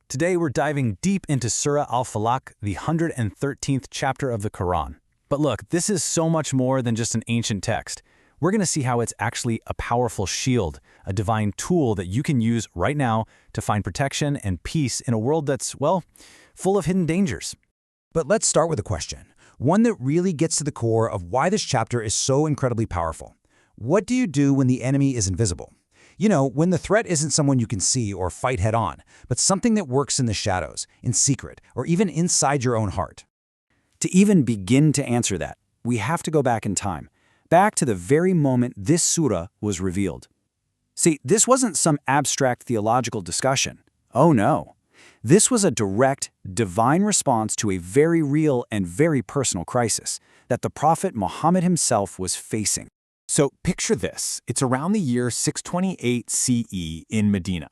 Today we're diving deep into Surah Al-Falaq, the 113th chapter of the Quran. But look, this is so much more than just an ancient text. We're going to see how it's actually a powerful shield, a divine tool that you can use right now to find protection and peace in a world that's, well, full of hidden dangers. But let's start with a question, one that really gets to the core of why this chapter is so incredibly powerful. What do you do when the enemy is invisible? You know, when the threat isn't someone you can see or fight head-on, but something that works in the shadows, in secret, or even inside your own heart. To even begin to answer that, we have to go back in time, back to the very moment this surah was revealed. See, this wasn't some abstract theological discussion. Oh no. This was a direct, divine response to a very real and very personal crisis that the Prophet Muhammad himself was facing. So picture this. It's around the year 628 CE in Medina.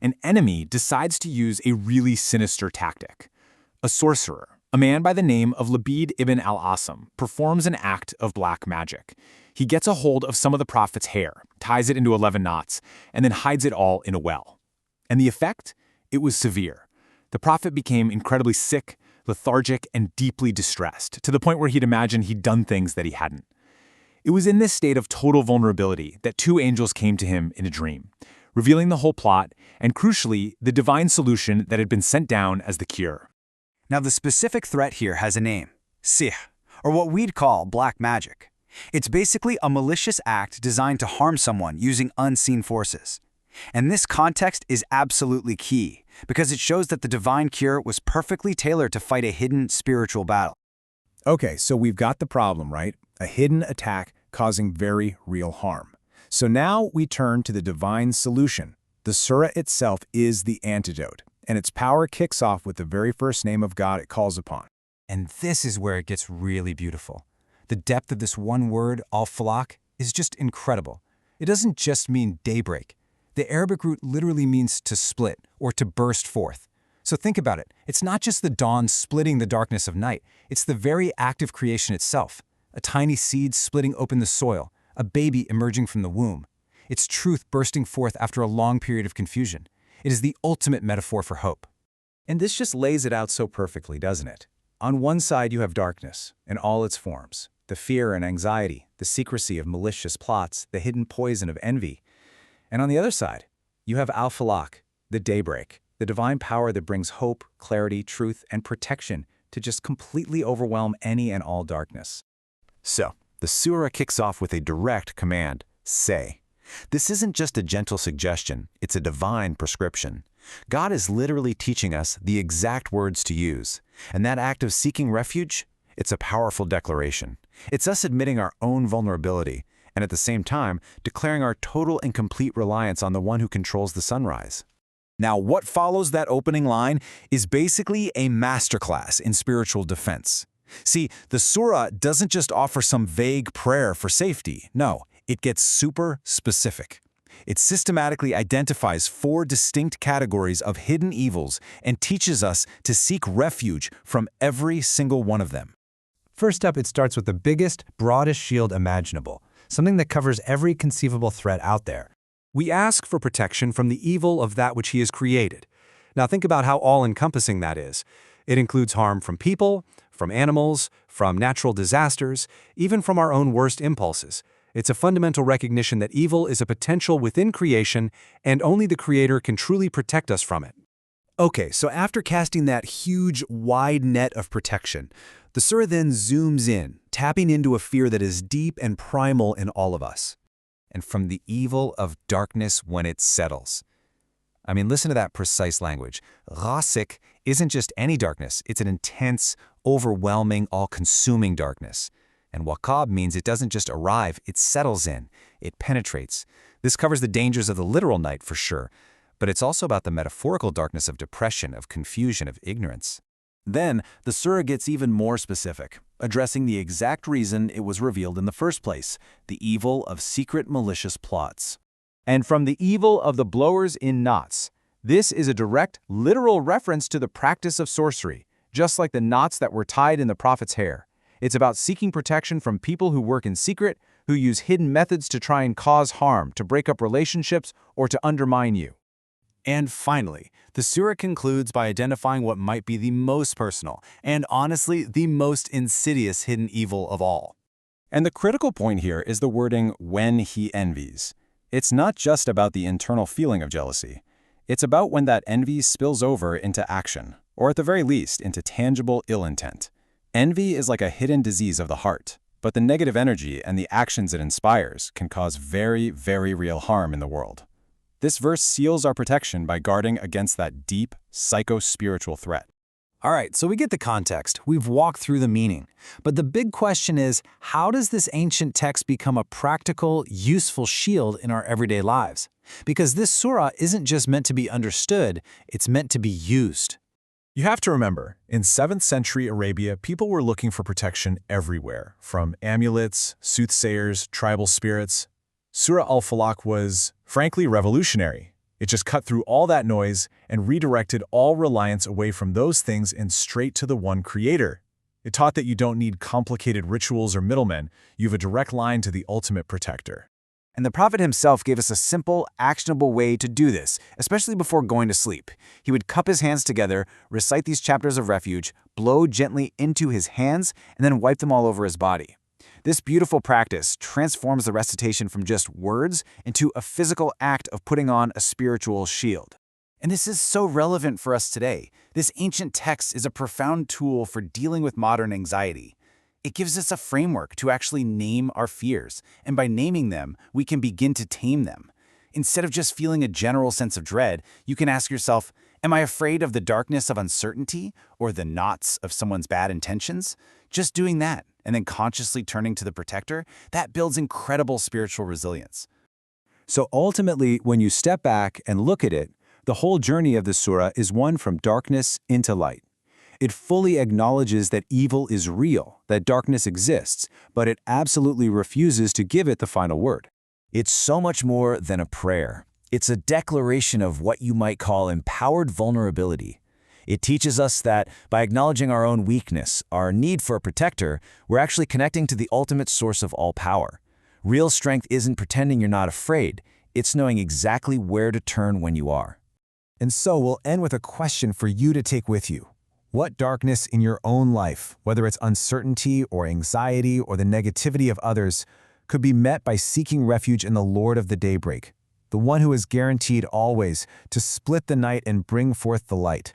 An enemy decides to use a really sinister tactic. A sorcerer, a man by the name of Labid ibn al-Asam, performs an act of black magic. He gets a hold of some of the Prophet's hair, ties it into 11 knots, and then hides it all in a well. And the effect? It was severe. The Prophet became incredibly sick, lethargic, and deeply distressed, to the point where he'd imagined he'd done things that he hadn't. It was in this state of total vulnerability that two angels came to him in a dream, revealing the whole plot and, crucially, the divine solution that had been sent down as the cure. Now, the specific threat here has a name, sihr, or what we'd call black magic. It's basically a malicious act designed to harm someone using unseen forces. And this context is absolutely key, because it shows that the divine cure was perfectly tailored to fight a hidden spiritual battle. Okay, so we've got the problem, right? A hidden attack causing very real harm. So now we turn to the divine solution. The surah itself is the antidote, and its power kicks off with the very first name of God it calls upon. And this is where it gets really beautiful. The depth of this one word, Al-Falaq, is just incredible. It doesn't just mean daybreak. The Arabic root literally means to split or to burst forth. So think about it. It's not just the dawn splitting the darkness of night. It's the very act of creation itself. A tiny seed splitting open the soil, a baby emerging from the womb. It's truth bursting forth after a long period of confusion. It is the ultimate metaphor for hope. And this just lays it out so perfectly, doesn't it? On one side you have darkness in all its forms, the fear and anxiety, the secrecy of malicious plots, the hidden poison of envy. And on the other side, you have Al-Falaq, the daybreak, the divine power that brings hope, clarity, truth, and protection to just completely overwhelm any and all darkness. So, the surah kicks off with a direct command, say. This isn't just a gentle suggestion, it's a divine prescription. God is literally teaching us the exact words to use. And that act of seeking refuge, it's a powerful declaration. It's us admitting our own vulnerability, and at the same time, declaring our total and complete reliance on the one who controls the sunrise. Now, what follows that opening line is basically a masterclass in spiritual defense. See, the surah doesn't just offer some vague prayer for safety. No, it gets super specific. It systematically identifies 4 distinct categories of hidden evils and teaches us to seek refuge from every single one of them. First up, it starts with the biggest, broadest shield imaginable, something that covers every conceivable threat out there. We ask for protection from the evil of that which He has created. Now think about how all-encompassing that is. It includes harm from people, from animals, from natural disasters, even from our own worst impulses. It's a fundamental recognition that evil is a potential within creation, and only the Creator can truly protect us from it. Okay, so after casting that huge, wide net of protection, the surah then zooms in, tapping into a fear that is deep and primal in all of us. And from the evil of darkness when it settles. I mean, listen to that precise language. Rasik isn't just any darkness, it's an intense, overwhelming, all-consuming darkness. And waqab means it doesn't just arrive, it settles in, it penetrates. This covers the dangers of the literal night for sure, but it's also about the metaphorical darkness of depression, of confusion, of ignorance. Then, the surah gets even more specific, addressing the exact reason it was revealed in the first place, the evil of secret malicious plots. And from the evil of the blowers in knots. This is a direct, literal reference to the practice of sorcery, just like the knots that were tied in the Prophet's hair. It's about seeking protection from people who work in secret, who use hidden methods to try and cause harm, to break up relationships, or to undermine you. And finally, the surah concludes by identifying what might be the most personal and, honestly, the most insidious hidden evil of all. And the critical point here is the wording, when he envies. It's not just about the internal feeling of jealousy. It's about when that envy spills over into action, or at the very least, into tangible ill intent. Envy is like a hidden disease of the heart, but the negative energy and the actions it inspires can cause very, very real harm in the world. This verse seals our protection by guarding against that deep, psycho-spiritual threat. All right, so we get the context. We've walked through the meaning. But the big question is, how does this ancient text become a practical, useful shield in our everyday lives? Because this surah isn't just meant to be understood, it's meant to be used. You have to remember, in 7th century Arabia, people were looking for protection everywhere, from amulets, soothsayers, tribal spirits. Surah Al-Falaq was, frankly, revolutionary. It just cut through all that noise and redirected all reliance away from those things and straight to the one creator. It taught that you don't need complicated rituals or middlemen, you have a direct line to the ultimate protector. And the Prophet himself gave us a simple, actionable way to do this, especially before going to sleep. He would cup his hands together, recite these chapters of refuge, blow gently into his hands, and then wipe them all over his body. This beautiful practice transforms the recitation from just words into a physical act of putting on a spiritual shield. And this is so relevant for us today. This ancient text is a profound tool for dealing with modern anxiety. It gives us a framework to actually name our fears, and by naming them, we can begin to tame them. Instead of just feeling a general sense of dread, you can ask yourself, am I afraid of the darkness of uncertainty or the knots of someone's bad intentions? Just doing that, and then consciously turning to the protector, that builds incredible spiritual resilience. So ultimately, when you step back and look at it, the whole journey of the surah is one from darkness into light. It fully acknowledges that evil is real, that darkness exists, but it absolutely refuses to give it the final word. It's so much more than a prayer. It's a declaration of what you might call empowered vulnerability. It teaches us that by acknowledging our own weakness, our need for a protector, we're actually connecting to the ultimate source of all power. Real strength isn't pretending you're not afraid, it's knowing exactly where to turn when you are. And so we'll end with a question for you to take with you. What darkness in your own life, whether it's uncertainty or anxiety or the negativity of others, could be met by seeking refuge in the Lord of the Daybreak, the one who is guaranteed always to split the night and bring forth the light?